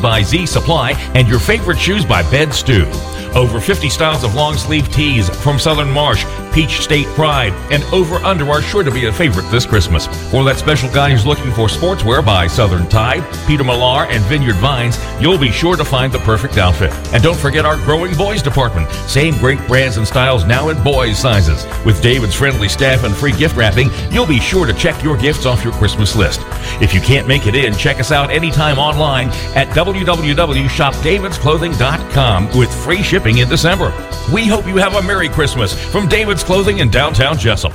by Z Supply, and your favorite shoes by Bed Stew. Over 50 styles of long-sleeve tees from Southern Marsh, Peach State Pride, and Over Under are sure to be a favorite this Christmas. For that special guy who's looking for sportswear by Southern Tide, Peter Millar, and Vineyard Vines, you'll be sure to find the perfect outfit. And don't forget our growing boys department. Same great brands and styles now in boys' sizes. With David's friendly staff and free gift wrapping, you'll be sure to check your gifts off your Christmas list. If you can't make it in, check us out anytime online at www.shopdavidsclothing.com with free shipping in December. We hope you have a Merry Christmas from David's Clothing in downtown Jesup.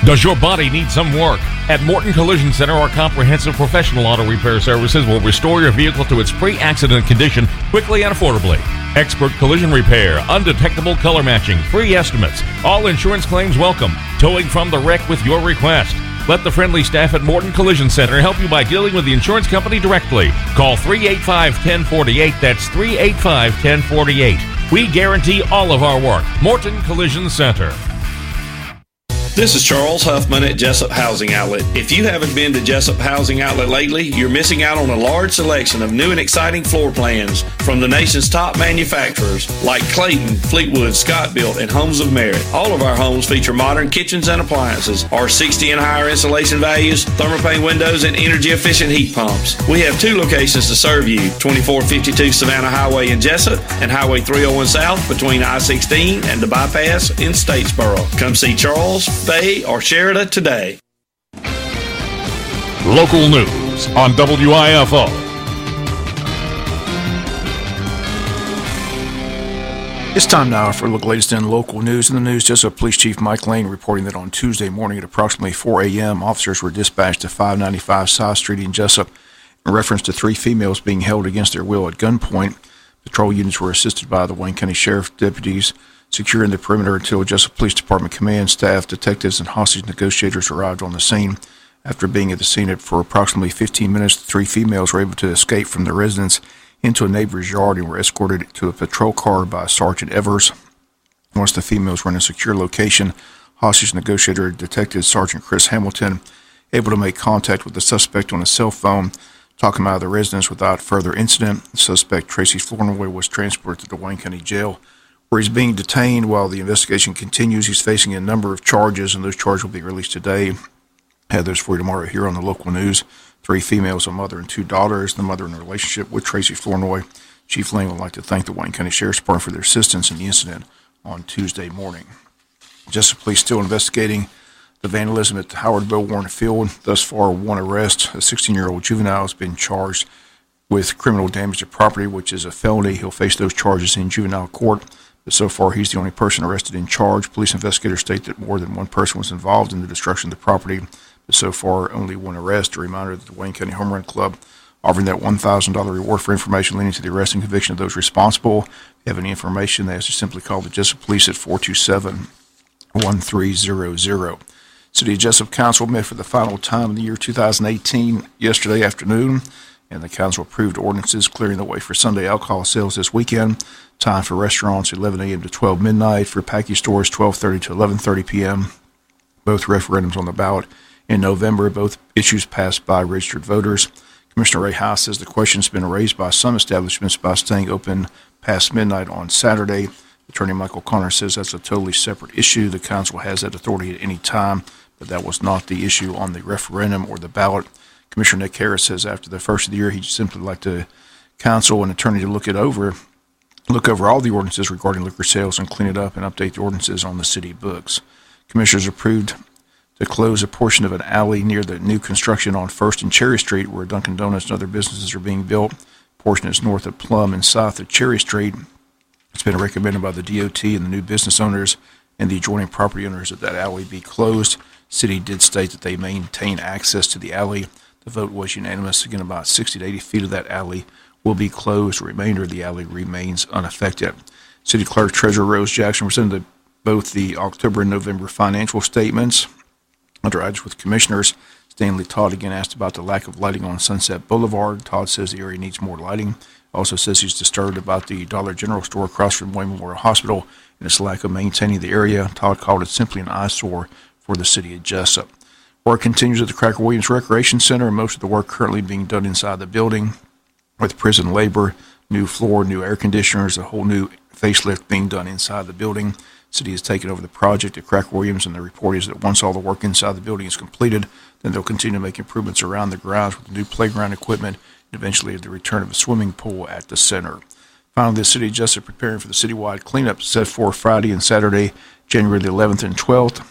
Does your body need some work? At Morton Collision Center, our comprehensive professional auto repair services will restore your vehicle to its pre-accident condition quickly and affordably. Expert collision repair, undetectable color matching, free estimates, all insurance claims welcome, towing from the wreck with your request. Let the friendly staff at Morton Collision Center help you by dealing with the insurance company directly. Call 385-1048. That's 385-1048. We guarantee all of our work. Morton Collision Center. This is Charles Huffman at Jesup Housing Outlet. If you haven't been to Jesup Housing Outlet lately, you're missing out on a large selection of new and exciting floor plans from the nation's top manufacturers like Clayton, Fleetwood, Scott Built, and Homes of Merit. All of our homes feature modern kitchens and appliances, R60 and higher insulation values, thermopane windows, and energy-efficient heat pumps. We have two locations to serve you, 2452 Savannah Highway in Jesup and Highway 301 South between I-16 and the bypass in Statesboro. Come see Charles, Bay, or Sheridan today. Local news on WIFO. It's time now for a look at the latest in local news. In the news, Jesup Police Chief Mike Lane reporting that on Tuesday morning at approximately 4 a.m., officers were dispatched to 595 South Street in Jesup in reference to three females being held against their will at gunpoint. Patrol units were assisted by the Wayne County Sheriff deputies securing the perimeter until Jesup Police Department command staff, detectives, and hostage negotiators arrived on the scene. After being at the scene for approximately 15 minutes, the three females were able to escape from the residence into a neighbor's yard and were escorted to a patrol car by Sergeant Evers. Once the females were in a secure location, hostage negotiator Detective Sergeant Chris Hamilton able to make contact with the suspect on a cell phone, talking him out of the residence without further incident. The suspect, Tracy Flournoy, was transported to the Wayne County Jail, where he's being detained while the investigation continues. He's facing a number of charges, and those charges will be released today. Have those for you tomorrow here on the local news. Three females, a mother and two daughters, the mother in a relationship with Tracy Flournoy. Chief Lane would like to thank the Wayne County Sheriff's Department for their assistance in the incident on Tuesday morning. Jesup Police still investigating the vandalism at the Howard Bill Warren Field. Thus far, one arrest. A 16-year-old juvenile has been charged with criminal damage to property, which is a felony. He'll face those charges in juvenile court. But so far, he's the only person arrested in charge. Police investigators state that more than one person was involved in the destruction of the property. But so far, only one arrest. A reminder that the Wayne County Home Run Club offering that $1,000 reward for information leading to the arrest and conviction of those responsible. If you have any information, they ask you simply call the Jesup Police at 427-1300. City of Jesup Council met for the final time in the year 2018 yesterday afternoon, and the council approved ordinances clearing the way for Sunday alcohol sales this weekend. Time for restaurants 11 a.m. to 12 midnight, for package stores 12:30 to 11:30 p.m. Both referendums on the ballot in November. Both issues passed by registered voters. Commissioner Ray House says the question has been raised by some establishments by staying open past midnight on Saturday. Attorney Michael Connor says that's a totally separate issue. The council has that authority at any time, but that was not the issue on the referendum or the ballot. Commissioner Nick Harris says after the first of the year, he'd simply like to counsel an attorney to look over all the ordinances regarding liquor sales and clean it up and update the ordinances on the city books. Commissioners approved to close a portion of an alley near the new construction on 1st and Cherry Street, where Dunkin' Donuts and other businesses are being built. The portion is north of Plum and south of Cherry Street. It's been recommended by the DOT and the new business owners and the adjoining property owners that alley be closed. City did state that they maintain access to the alley. The vote was unanimous. Again, about 60 to 80 feet of that alley will be closed. The remainder of the alley remains unaffected. City Clerk Treasurer Rose Jackson presented both the October and November financial statements. Under items with commissioners, Stanley Todd again asked about the lack of lighting on Sunset Boulevard. Todd says the area needs more lighting. Also says he's disturbed about the Dollar General store across from Wayne Memorial Hospital and its lack of maintaining the area. Todd called it simply an eyesore for the city of Jesup. Work continues at the Cracker Williams Recreation Center, and most of the work currently being done inside the building. with prison labor, new floor, new air conditioners, a whole new facelift being done inside the building. The city has taken over the project at Crack Williams, and the report is that once all the work inside the building is completed, then they'll continue to make improvements around the grounds with new playground equipment and eventually the return of a swimming pool at the center. Finally, the city of Jesup preparing for the citywide cleanup set for Friday and Saturday, January the 11th and 12th.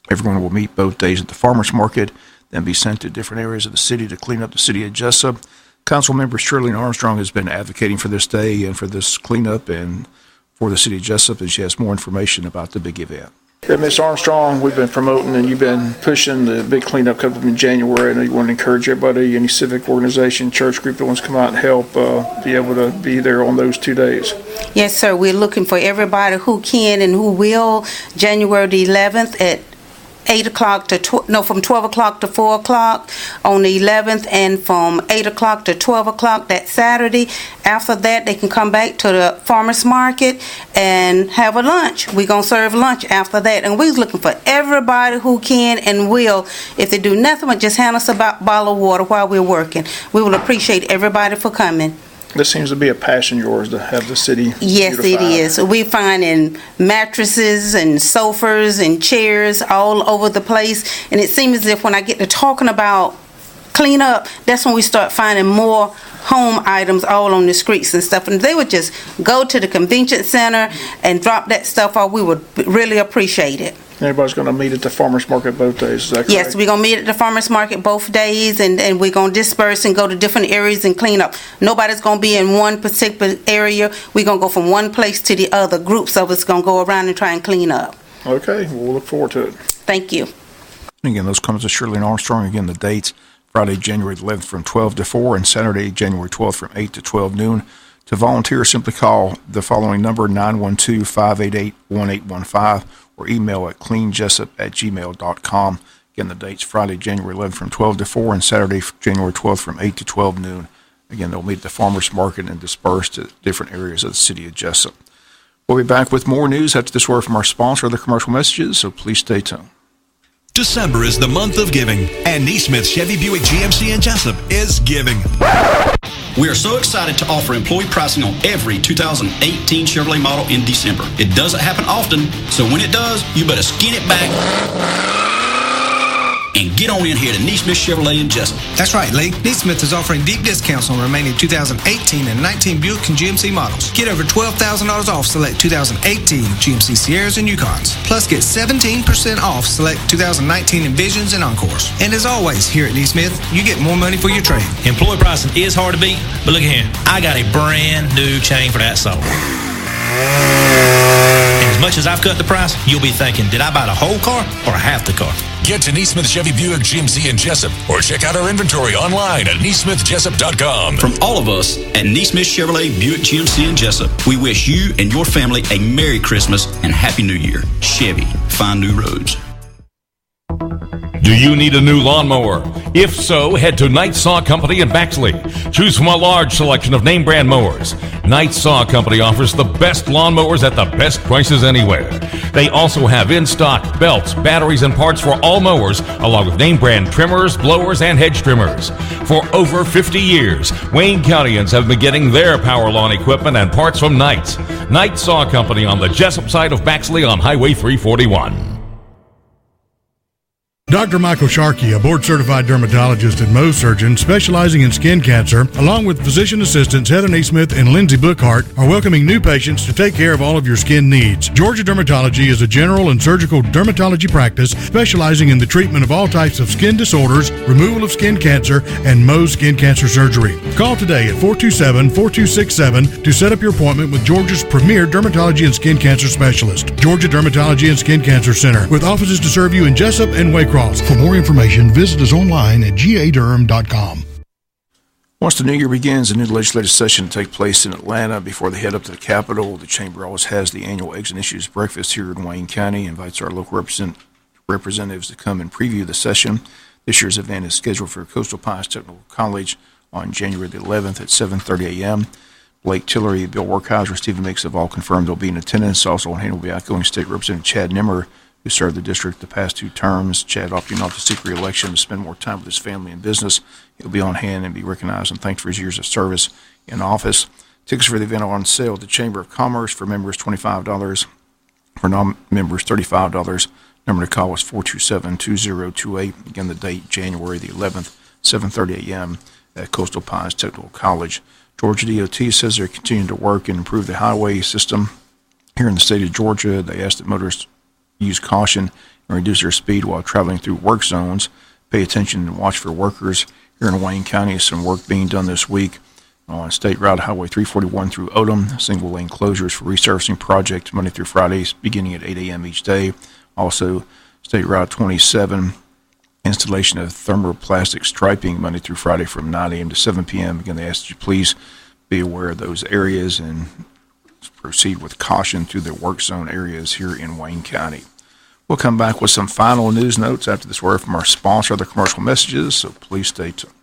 Everyone will meet both days at the farmers market, then be sent to different areas of the city to clean up the city of Jesup. Council member Shirley Armstrong has been advocating for this day and for this cleanup and for the city of Jesup, and she has more information about the big event. Yeah, Ms. Armstrong, we've been promoting and you've been pushing the big cleanup coming up in January. I know you want to encourage everybody, any civic organization, church group that wants to come out and help, be able to be there on those 2 days. Yes, sir. We're looking for everybody who can and who will. January the 11th at 8 o'clock to from 12 o'clock to 4 o'clock on the 11th, and from 8 o'clock to 12 o'clock that Saturday. After that, they can come back to the farmers market and have a lunch. We're going to serve lunch after that, and we're looking for everybody who can and will. If they do nothing but just hand us a bottle of water while we're working, we will appreciate everybody for coming. This seems to be a passion of yours to have the city Yes, beautified. it is. We're finding mattresses and sofas and chairs all over the place, and it seems as if when I get to talking about cleanup, that's when we start finding more home items all on the streets and stuff. And they would just go to the convention center and drop that stuff off. We would really appreciate it. Everybody's going to meet at the farmers market both days, is that correct? Yes, we're going to meet at the farmers market both days, and we're going to disperse and go to different areas and clean up. Nobody's going to be in one particular area. We're going to go from one place to the other. Groups of us going to go around and try and clean up. Okay, we'll look forward to it. Thank you. Again, those comments of Shirley Armstrong. Again, the dates, Friday, January 11th from 12 to 4, and Saturday, January 12th from 8 to 12 noon. To volunteer, simply call the following number, 912-588-1815, or email at cleanjesup@gmail.com. Again, the dates, Friday, January 11th from 12 to 4, and Saturday, January 12th from 8 to 12 noon. Again, they'll meet at the farmers market and disperse to different areas of the city of Jesup. We'll be back with more news after this word from our sponsor, the commercial messages, so please stay tuned. December is the month of giving, and Neesmith Chevy Buick GMC in Jesup is giving. We are so excited to offer employee pricing on every 2018 Chevrolet model in December. It doesn't happen often, so when it does, you better skin it back and get on in here to Neesmith Chevrolet in Jesup. That's right, Lee. Neesmith is offering deep discounts on remaining 2018 and 19 Buick and GMC models. Get over $12,000 off select 2018 GMC Sierras and Yukons. Plus, get 17% off select 2019 Envisions and Encores. And as always, here at Neesmith, you get more money for your trade. Employee pricing is hard to beat, but look here. I got a brand new chain for that soul. And as much as I've cut the price, you'll be thinking, did I buy the whole car or half the car? Get to Neesmith Chevy Buick GMC in Jesup, or check out our inventory online at neesmithjesup.com. From all of us at Neesmith Chevrolet Buick GMC in Jesup, we wish you and your family a Merry Christmas and Happy New Year. Chevy, find new roads. Do you need a new lawnmower? If so, head to Knight Saw Company in Baxley. Choose from a large selection of name brand mowers. Knight Saw Company offers the best lawnmowers at the best prices anywhere. They also have in stock belts, batteries, and parts for all mowers, along with name brand trimmers, blowers, and hedge trimmers. For over 50 years, Wayne Countyans have been getting their power lawn equipment and parts from Knight. Knight Saw Company on the Jesup side of Baxley on Highway 341. Dr. Michael Sharkey, a board-certified dermatologist and Mohs surgeon specializing in skin cancer, along with physician assistants Heather Neesmith and Lindsay Bookhart, are welcoming new patients to take care of all of your skin needs. Georgia Dermatology is a general and surgical dermatology practice specializing in the treatment of all types of skin disorders, removal of skin cancer, and Mohs skin cancer surgery. Call today at 427-4267 to set up your appointment with Georgia's premier dermatology and skin cancer specialist. Georgia Dermatology and Skin Cancer Center, with offices to serve you in Jesup and Waycross. For more information, visit us online at gadurham.com. Once the new year begins, a new legislative session will take place in Atlanta. Before they head up to the Capitol, the Chamber always has the annual Eggs and Issues breakfast here in Wayne County, invites our local representatives to come and preview the session. This year's event is scheduled for Coastal Pines Technical College on January the 11th at 7:30 a.m. Blake Tillery, Bill Workhauser, Stephen Mix have all confirmed they'll be in attendance. Also on hand will be outgoing State Representative Chad Nimmer, who served the district the past 2 terms. Chad opting not to seek re-election to spend more time with his family and business. He'll be on hand and be recognized and thanked for his years of service in office. Tickets for the event are on sale at the Chamber of Commerce. For members, $25. For non-members, $35. Number to call is 427-2028. Again, the date, January the 11th, 7:30 a.m. at Coastal Pines Technical College. Georgia DOT says they're continuing to work and improve the highway system here in the state of Georgia. They ask that motorists use caution and reduce their speed while traveling through work zones. Pay attention and watch for workers. Here in Wayne County, some work being done this week on State Route Highway 341 through Odom. Single-lane closures for resurfacing project Monday through Fridays beginning at 8 a.m. each day. Also, State Route 27, installation of thermoplastic striping Monday through Friday from 9 a.m. to 7 p.m. Again, they ask that you please be aware of those areas and proceed with caution through the work zone areas here in Wayne County. We'll come back with some final news notes after this word from our sponsor, other commercial messages, so please stay tuned.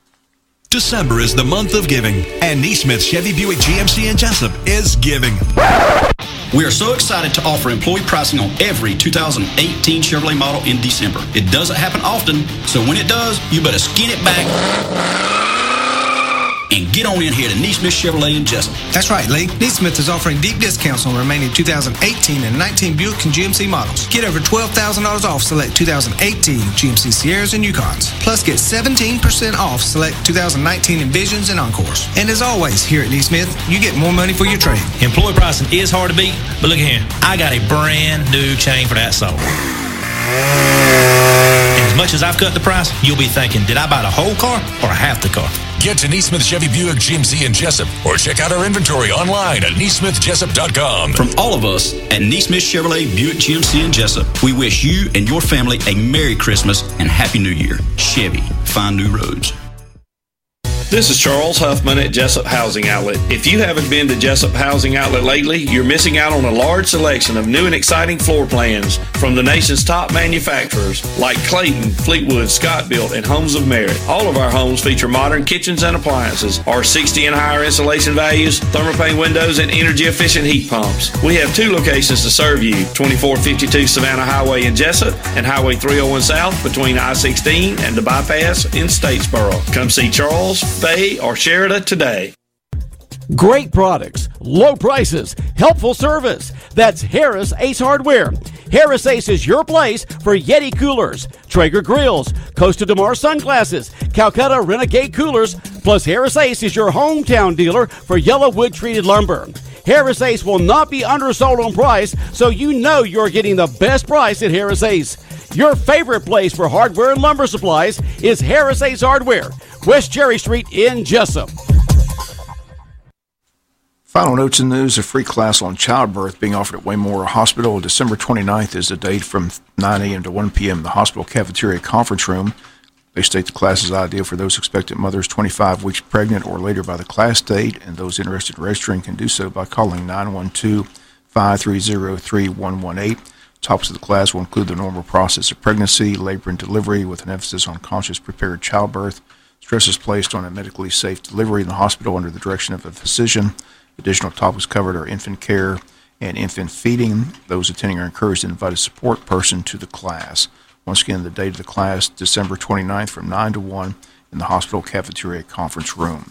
December is the month of giving, and Neesmith Chevy Buick GMC in Jesup is giving. We are so excited to offer employee pricing on every 2018 Chevrolet model in December. It doesn't happen often, so when it does, you better skin it back and get on in here to Neesmith Chevrolet in Jesup. That's right, Lee. Neesmith is offering deep discounts on remaining 2018 and 19 Buick and GMC models. Get over $12,000 off select 2018 GMC Sierras and Yukons. Plus, get 17% off select 2019 Envisions and Encores. And as always, here at Neesmith, you get more money for your trade. Employee pricing is hard to beat, but look here. I got a brand new chain for that soul. And as much as I've cut the price, you'll be thinking, did I buy the whole car or half the car? Get to Neesmith Chevy Buick GMC in Jesup or check out our inventory online at neesmithjesup.com. From all of us at Neesmith Chevrolet Buick GMC in Jesup, we wish you and your family a Merry Christmas and Happy New Year. Chevy, find new roads. This is Charles Huffman at Jesup Housing Outlet. If you haven't been to Jesup Housing Outlet lately, you're missing out on a large selection of new and exciting floor plans from the nation's top manufacturers like Clayton, Fleetwood, Scott Built, and Homes of Merit. All of our homes feature modern kitchens and appliances, R60 and higher insulation values, thermopane windows, and energy-efficient heat pumps. We have 2 locations to serve you, 2452 Savannah Highway in Jesup and Highway 301 South between I-16 and the bypass in Statesboro. Come see Charles, Faye, or Sheridan today. Great products, low prices, helpful service. That's Harris Ace Hardware. Harris Ace is your place for Yeti coolers, Traeger grills, Costa de Mar sunglasses, Calcutta Renegade coolers, plus Harris Ace is your hometown dealer for yellow wood treated lumber. Harris Ace will not be undersold on price, so you know you're getting the best price at Harris Ace. Your favorite place for hardware and lumber supplies is Harris Ace Hardware, West Cherry Street in Jesup. Final notes and news: a free class on childbirth being offered at Waymore Hospital. December 29th is the date from 9 a.m. to 1 p.m. in the hospital cafeteria conference room. They state the class is ideal for those expectant mothers 25 weeks pregnant or later by the class date, and those interested in registering can do so by calling 912-530-3118. Topics of the class will include the normal process of pregnancy, labor, and delivery with an emphasis on conscious prepared childbirth. Stress is placed on a medically safe delivery in the hospital under the direction of a physician. Additional topics covered are infant care and infant feeding. Those attending are encouraged to invite a support person to the class. Once again, the date of the class, December 29th from 9 to 1 in the hospital cafeteria conference room.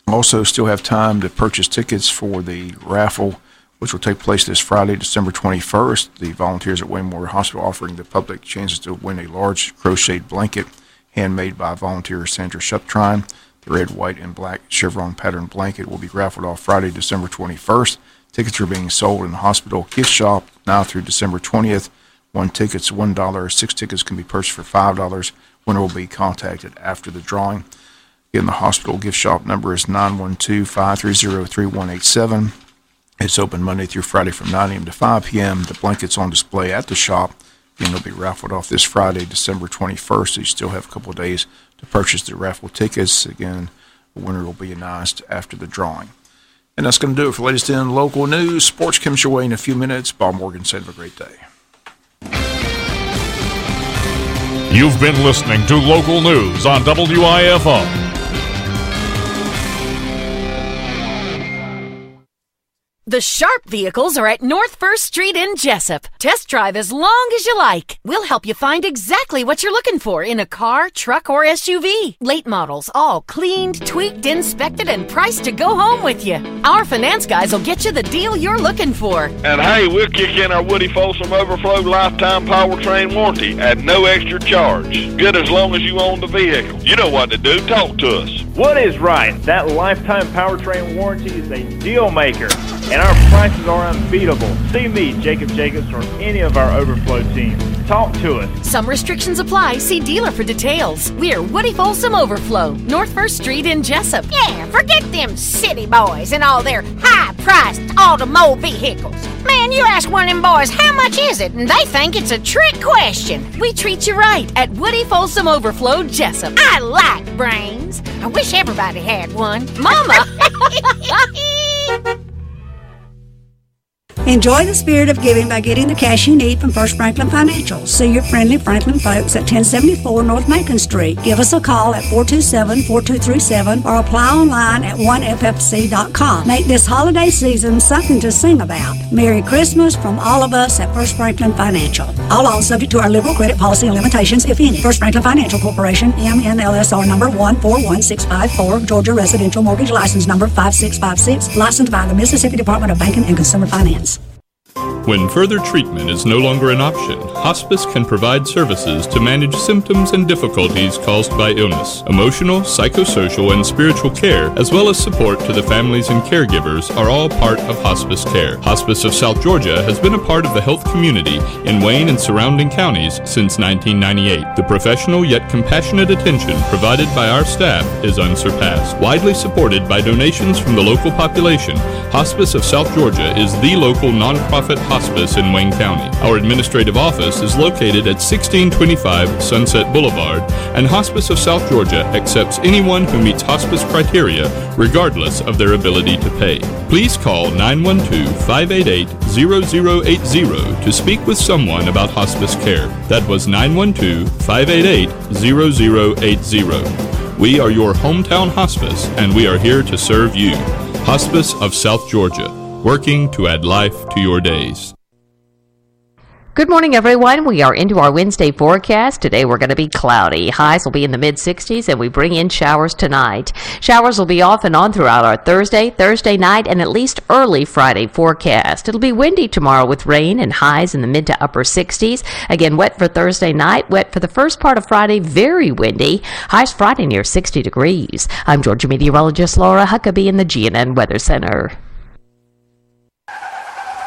Also, still have time to purchase tickets for the raffle, which will take place this Friday, December 21st. The volunteers at Waymore Hospital offering the public chances to win a large crocheted blanket handmade by volunteer Sandra Shuptrine. The red, white, and black chevron pattern blanket will be raffled off Friday, December 21st. Tickets are being sold in the hospital gift shop now through December 20th. 1 ticket's $1. 6 tickets can be purchased for $5. Winner will be contacted after the drawing. Again, the hospital gift shop number is 912-530-3187. It's open Monday through Friday from 9 a.m. to 5 p.m. The blankets on display at the shop. Again, they'll be raffled off this Friday, December 21st. So you still have a couple of days to purchase the raffle tickets. Again, the winner will be announced after the drawing. And that's going to do it for latest in local news. Sports comes your way in a few minutes. Bob Morgan said, have a great day. You've been listening to local news on WIFO. The Sharp vehicles are at North 1st Street in Jesup. Test drive as long as you like. We'll help you find exactly what you're looking for in a car, truck, or SUV. Late models, all cleaned, tweaked, inspected, and priced to go home with you. Our finance guys will get you the deal you're looking for. And hey, we'll kick in our Woody Folsom Overflow lifetime powertrain warranty at no extra charge. Good as long as you own the vehicle. You know what to do. Talk to us. What is right? That lifetime powertrain warranty is a deal maker, and our prices are unbeatable. See me, Jacob Jacobs, or any of our Overflow team. Talk to us. Some restrictions apply. See dealer for details. We're Woody Folsom Overflow, North 1st Street in Jesup. Yeah, forget them city boys and all their high-priced automobile vehicles. Man, you ask one of them boys, how much is it? And they think it's a trick question. We treat you right at Woody Folsom Overflow, Jesup. I like brains. I wish everybody had one. Mama! Enjoy the spirit of giving by getting the cash you need from First Franklin Financial. See your friendly Franklin folks at 1074 North Macon Street. Give us a call at 427-4237 or apply online at 1ffc.com. Make this holiday season something to sing about. Merry Christmas from all of us at First Franklin Financial. All loans subject to our liberal credit policy and limitations, if any. First Franklin Financial Corporation, MNLSR number 141654, Georgia Residential Mortgage License number 5656, licensed by the Mississippi Department of Banking and Consumer Finance. When further treatment is no longer an option, hospice can provide services to manage symptoms and difficulties caused by illness. Emotional, psychosocial, and spiritual care, as well as support to the families and caregivers, are all part of hospice care. Hospice of South Georgia has been a part of the health community in Wayne and surrounding counties since 1998. The professional yet compassionate attention provided by our staff is unsurpassed. Widely supported by donations from the local population, Hospice of South Georgia is the local nonprofit hospice in Wayne County. Our administrative office is located at 1625 Sunset Boulevard, and Hospice of South Georgia accepts anyone who meets hospice criteria, regardless of their ability to pay. Please call 912-588-0080 to speak with someone about hospice care. That was 912-588-0080. We are your hometown hospice, and we are here to serve you. Hospice of South Georgia, working to add life to your days. Good morning, everyone. We are into our Wednesday forecast. Today we're going to be cloudy. Highs will be in the mid-60s, and we bring in showers tonight. Showers will be off and on throughout our Thursday night, and at least early Friday forecast. It'll be windy tomorrow with rain and highs in the mid to upper 60s. Again, wet for Thursday night, wet for the first part of Friday, very windy. Highs Friday near 60 degrees. I'm Georgia meteorologist Laura Huckabee in the GNN Weather Center.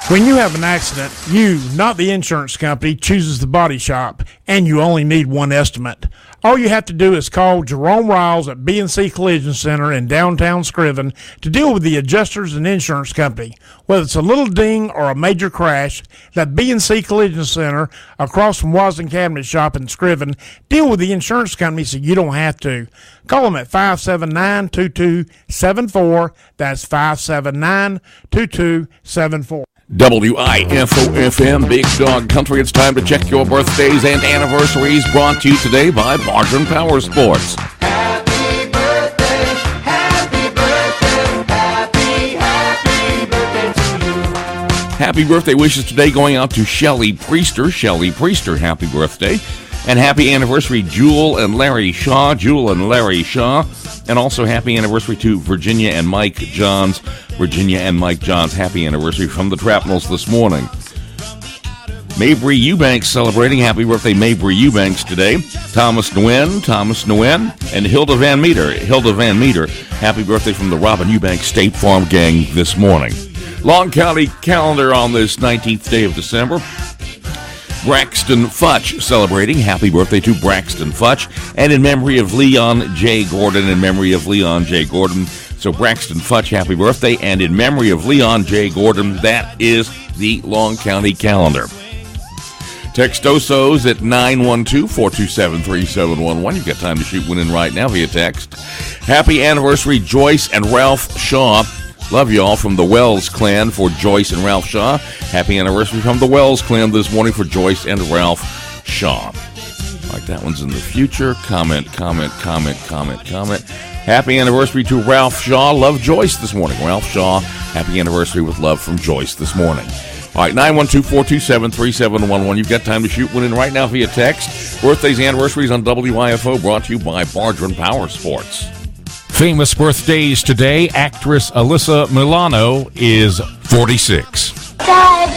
When you have an accident, you, not the insurance company, chooses the body shop, and you only need one estimate. All you have to do is call Jerome Riles at B&C Collision Center in downtown Scriven to deal with the adjusters and insurance company. Whether it's a little ding or a major crash, that B&C Collision Center across from Wasden Cabinet Shop in Scriven deal with the insurance company so you don't have to. Call them at 579-2274. That's 579-2274. WIFO-FM, Big Dog Country. It's time to check your birthdays and anniversaries, brought to you today by Barton Power Sports. Happy birthday, happy birthday, happy birthday to you. Happy birthday wishes today going out to Shelley Priester. Shelley Priester, happy birthday. And happy anniversary, Jewel and Larry Shaw. Jewel and Larry Shaw. And also happy anniversary to Virginia and Mike Johns. Virginia and Mike Johns, happy anniversary from the Trapnels this morning. Mabry Eubanks celebrating. Happy birthday, Mabry Eubanks today. Thomas Nguyen, and Hilda Van Meter. Hilda Van Meter, happy birthday from the Robin Eubanks State Farm Gang this morning. Long County calendar on this 19th day of December. Braxton Futch celebrating. Happy birthday to Braxton Futch. And in memory of Leon J. Gordon, So Braxton Futch, happy birthday. And in memory of Leon J. Gordon, that is the Long County calendar. Text OSOs at 912-427-3711. You've got time to shoot one in right now via text. Happy anniversary, Joyce and Ralph Shaw. Love you all from the Wells clan for Joyce and Ralph Shaw. Happy anniversary from the Wells clan this morning for Joyce and Ralph Shaw. Like that one's in the future. Comment. Happy anniversary to Ralph Shaw. Love Joyce this morning. Ralph Shaw, happy anniversary with love from Joyce this morning. All right, 912-427-3711. You've got time to shoot one in right now via text. Birthdays, anniversaries on WIFO, brought to you by Bardron Power Sports. Famous birthdays today. Actress Alyssa Milano is 46. Dad,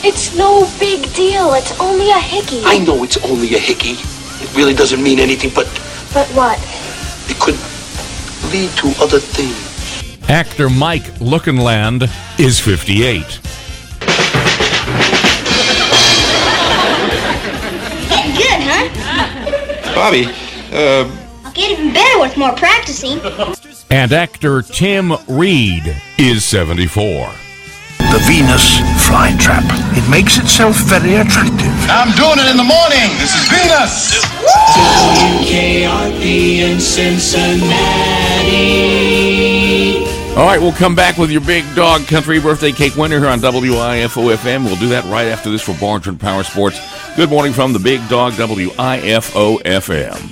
it's no big deal. It's only a hickey. I know it's only a hickey. It really doesn't mean anything, but But what? it could lead to other things. Actor Mike Lookenland is 58. Getting good, huh? Bobby, I'll get even better with more practicing. And actor Tim Reed is 74. The Venus flytrap. It makes itself very attractive. I'm doing it in the morning. This is Venus. WKRP in Cincinnati. All right, we'll come back with your Big Dog Country birthday cake winner here on WIFO FM. We'll do that right after this for Bardron Power Sports. Good morning from the Big Dog WIFO FM.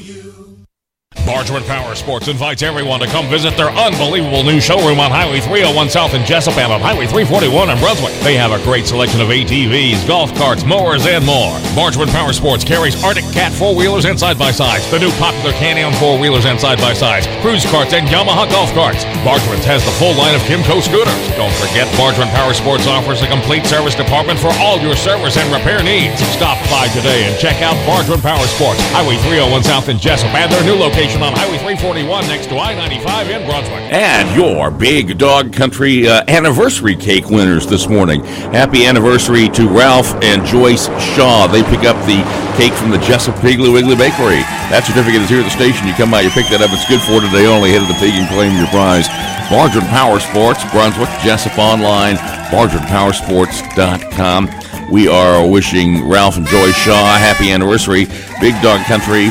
Bardron Power Sports invites everyone to come visit their unbelievable new showroom on Highway 301 South in Jesup and on Highway 341 in Brunswick. They have a great selection of ATVs, golf carts, mowers, and more. Bardron Power Sports carries Arctic Cat 4-wheelers and side-by-sides, the new popular Canyon 4-wheelers and side-by-sides, cruise carts, and Yamaha golf carts. Bardron's has the full line of Kimco scooters. Don't forget, Bardron Power Sports offers a complete service department for all your service and repair needs. Stop by today and check out Bardron Power Sports, Highway 301 South in Jesup, and their new location on Highway 341 next to I-95 in Brunswick. And your Big Dog Country anniversary cake winners this morning. Happy anniversary to Ralph and Joyce Shaw. They pick up the cake from the Jesup Piggly Wiggly Bakery. That certificate is here at the station. You come by, you pick that up. It's good for today only. Head to the pig and claim your prize. Bardron Power Sports, Brunswick, Jesup online, BardronPowersports.com. We are wishing Ralph and Joyce Shaw a happy anniversary. Big Dog Country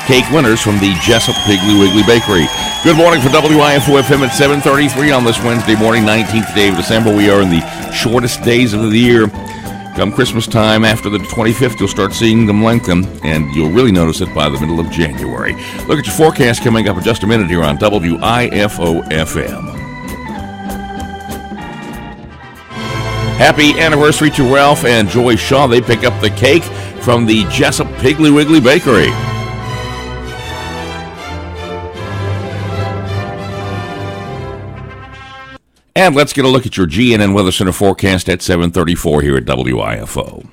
cake winners from the Jesup Piggly Wiggly Bakery. Good morning for WIFO FM at 7:33 on this Wednesday morning, 19th day of December. We are in the shortest days of the year. Come Christmas time, after the 25th, you'll start seeing them lengthen, and you'll really notice it by the middle of January. Look at your forecast coming up in just a minute here on WIFO FM. Happy anniversary to Ralph and Joyce Shaw. They pick up the cake from the Jesup Piggly Wiggly Bakery. And let's get a look at your GNN Weather Center forecast at 7:34 here at WIFO.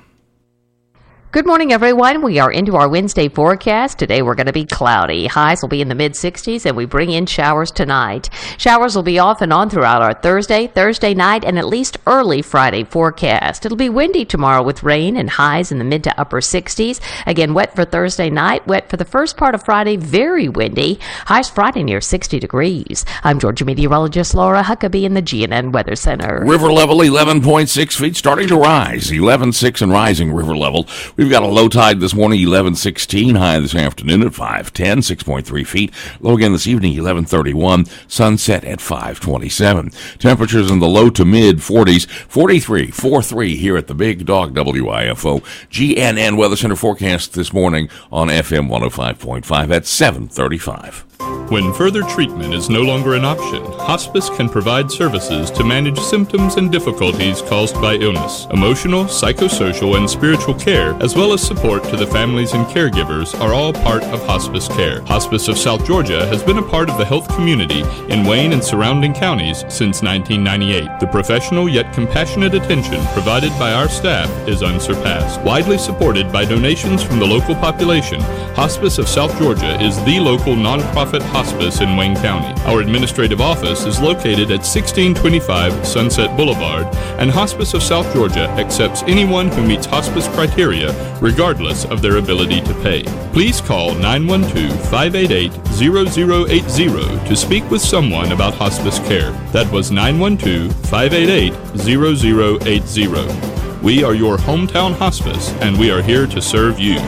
Good morning, everyone. We are into our Wednesday forecast. Today we're going to be cloudy. Highs will be in the mid-60s, and we bring in showers tonight. Showers will be off and on throughout our Thursday night, and at least early Friday forecast. It'll be windy tomorrow with rain and highs in the mid to upper 60s. Again, wet for Thursday night, wet for the first part of Friday, very windy. Highs Friday near 60 degrees. I'm Georgia meteorologist Laura Huckabee in the GNN Weather Center. River level 11.6 feet, starting to rise. 11.6 and rising river level. We've got a low tide this morning, 11:16. High this afternoon at 5:10, 6.3 feet. Low again this evening, 11:31. Sunset at 5:27. Temperatures in the low to mid 40s, 43 here at the Big Dog WIFO. GNN Weather Center forecast this morning on FM 105.5 at 7:35. When further treatment is no longer an option, hospice can provide services to manage symptoms and difficulties caused by illness. Emotional, psychosocial, and spiritual care, as well as support to the families and caregivers, are all part of hospice care. Hospice of South Georgia has been a part of the health community in Wayne and surrounding counties since 1998. The professional yet compassionate attention provided by our staff is unsurpassed. Widely supported by donations from the local population, Hospice of South Georgia is the local nonprofit hospice in Wayne County. Our administrative office is located at 1625 Sunset Boulevard, and Hospice of South Georgia accepts anyone who meets hospice criteria, regardless of their ability to pay. Please call 912-588-0080 to speak with someone about hospice care. That was 912-588-0080. We are your hometown hospice, and we are here to serve you.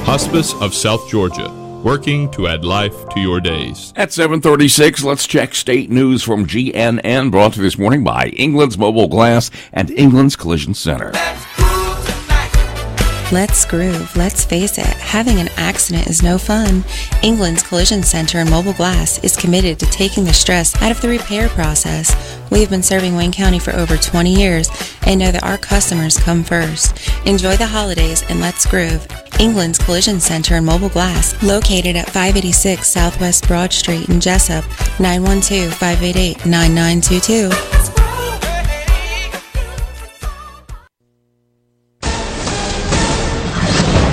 Hospice of South Georgia, working to add life to your days. At 7:36, let's check state news from GNN, brought to you this morning by England's Mobile Glass and England's Collision Center. Let's groove. Let's face it, having an accident is no fun. England's Collision Center and Mobile Glass is committed to taking the stress out of the repair process. We've been serving Wayne County for over 20 years and know that our customers come first. Enjoy the holidays and let's groove. England's Collision Center and Mobile Glass, located at 586 Southwest Broad Street in Jesup, 912-588-9922.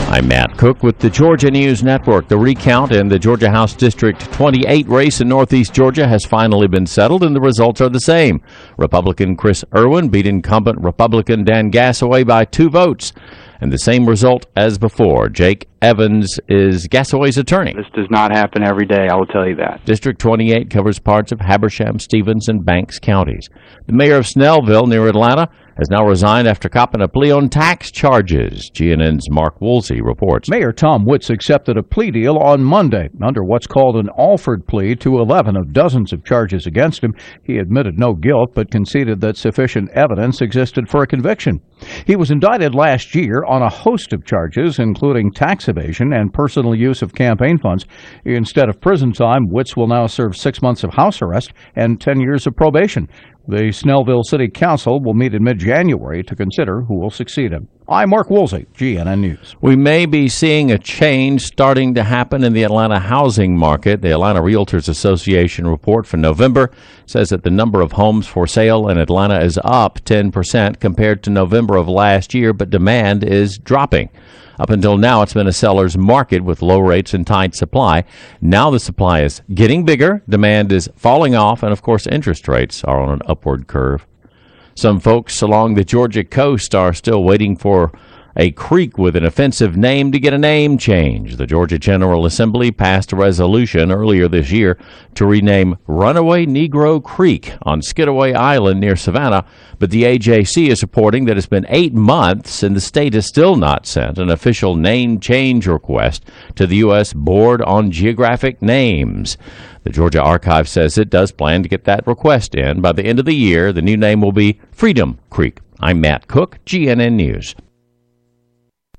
I'm Matt Cook with the Georgia News Network. The recount in the Georgia House District 28 race in Northeast Georgia has finally been settled, and the results are the same. Republican Chris Irwin beat incumbent Republican Dan Gassaway by 2 votes. And the same result as before. Jake Evans is Gassaway's attorney. This does not happen every day, I will tell you that. District 28 covers parts of Habersham, Stevens, and Banks counties. The mayor of Snellville, near Atlanta, has now resigned after copping a plea on tax charges. GNN's Mark Woolsey reports. Mayor Tom Witz accepted a plea deal on Monday under what's called an Alford plea to 11 of dozens of charges against him. He admitted no guilt, but conceded that sufficient evidence existed for a conviction. He was indicted last year on a host of charges, including tax evasion and personal use of campaign funds. Instead of prison time, Witz will now serve 6 months of house arrest and 10 years of probation. The Snellville City Council will meet in mid-January to consider who will succeed him. I'm Mark Woolsey, GNN News. We may be seeing a change starting to happen in the Atlanta housing market. The Atlanta Realtors Association report for November says that the number of homes for sale in Atlanta is up 10% compared to November of last year, but demand is dropping. Up until now, it's been a seller's market with low rates and tight supply. Now the supply is getting bigger, demand is falling off, and of course interest rates are on an upward curve. Some folks along the Georgia coast are still waiting for a creek with an offensive name to get a name change. The Georgia General Assembly passed a resolution earlier this year to rename Runaway Negro Creek on Skidaway Island near Savannah, but the AJC is reporting that it's been 8 months and the state has still not sent an official name change request to the U.S. Board on Geographic Names. The Georgia Archive says it does plan to get that request in. By the end of the year, the new name will be Freedom Creek. I'm Matt Cook, GNN News.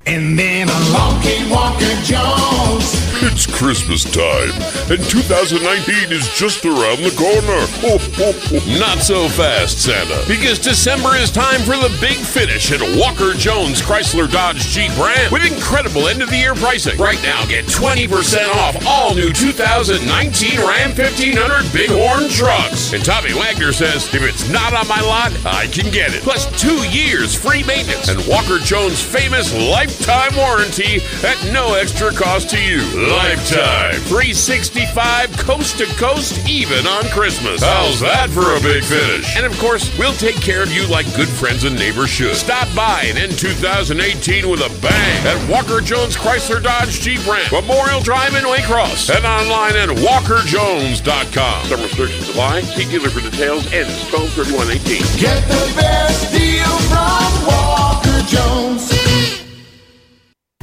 And then along came Walker Jones. It's Christmas time, and 2019 is just around the corner. Ho, ho, ho. Not so fast, Santa, because December is time for the big finish at Walker Jones Chrysler Dodge Jeep Ram with incredible end-of-the-year pricing. Right now, get 20% off all new 2019 Ram 1500 Bighorn trucks. And Tommy Wagner says, if it's not on my lot, I can get it. Plus 2 years free maintenance and Walker Jones' famous lifetime warranty at no extra cost to you. Lifetime. 365 coast to coast, even on Christmas. How's that for a big finish? And of course, we'll take care of you like good friends and neighbors should. Stop by and end 2018 with a bang at Walker Jones Chrysler Dodge Jeep Ram, Memorial Drive in Waycross, and online at walkerjones.com. Some restrictions apply. See dealer for details. Ends 12/31/18. Get the best deal from Walker Jones.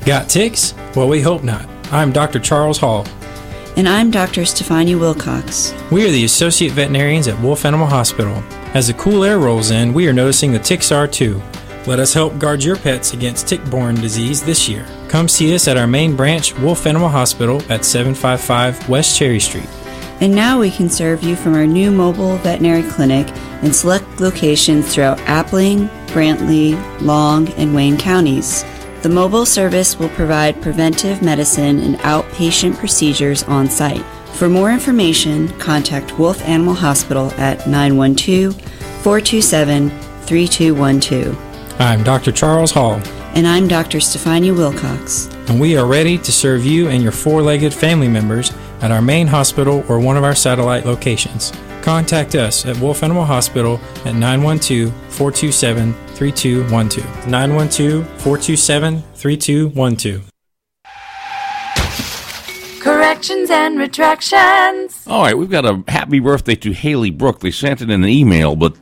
Got ticks? Well, we hope not. I'm Dr. Charles Hall. And I'm Dr. Stefania Wilcox. We are the Associate Veterinarians at Wolf Animal Hospital. As the cool air rolls in, we are noticing the ticks are too. Let us help guard your pets against tick-borne disease this year. Come see us at our main branch, Wolf Animal Hospital, at 755 West Cherry Street. And now we can serve you from our new mobile veterinary clinic in select locations throughout Appling, Brantley, Long, and Wayne counties. The mobile service will provide preventive medicine and outpatient procedures on site. For more information, contact Wolf Animal Hospital at 912-427-3212. I'm Dr. Charles Hall. And I'm Dr. Stefania Wilcox. And we are ready to serve you and your four-legged family members at our main hospital or one of our satellite locations. Contact us at Wolf Animal Hospital at 912-427-3212. 912-427-3212. Corrections and retractions. All right, we've got a happy birthday to Haley Brook. They sent it in an email, but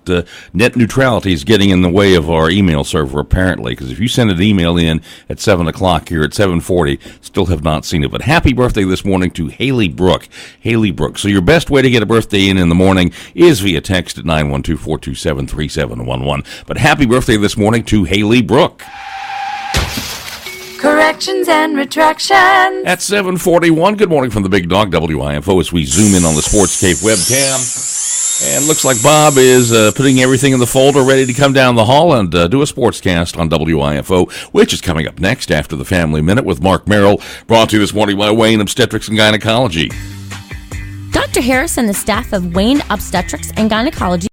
net neutrality is getting in the way of our email server, apparently, because if you send an email in at 7 o'clock here at 7:40, still have not seen it. But happy birthday this morning to Haley Brook. Haley Brook. So your best way to get a birthday in the morning is via text at 912-427-3711. But happy birthday this morning to Haley Brook. corrections and retractions. At 7:41, good morning from the Big Dog, WIFO, as we zoom in on the Sportscape webcam. And looks like Bob is putting everything in the folder, ready to come down the hall and do a sportscast on WIFO, which is coming up next after the Family Minute with Mark Merrill, brought to you this morning by Wayne Obstetrics and Gynecology. Dr. Harris and the staff of Wayne Obstetrics and Gynecology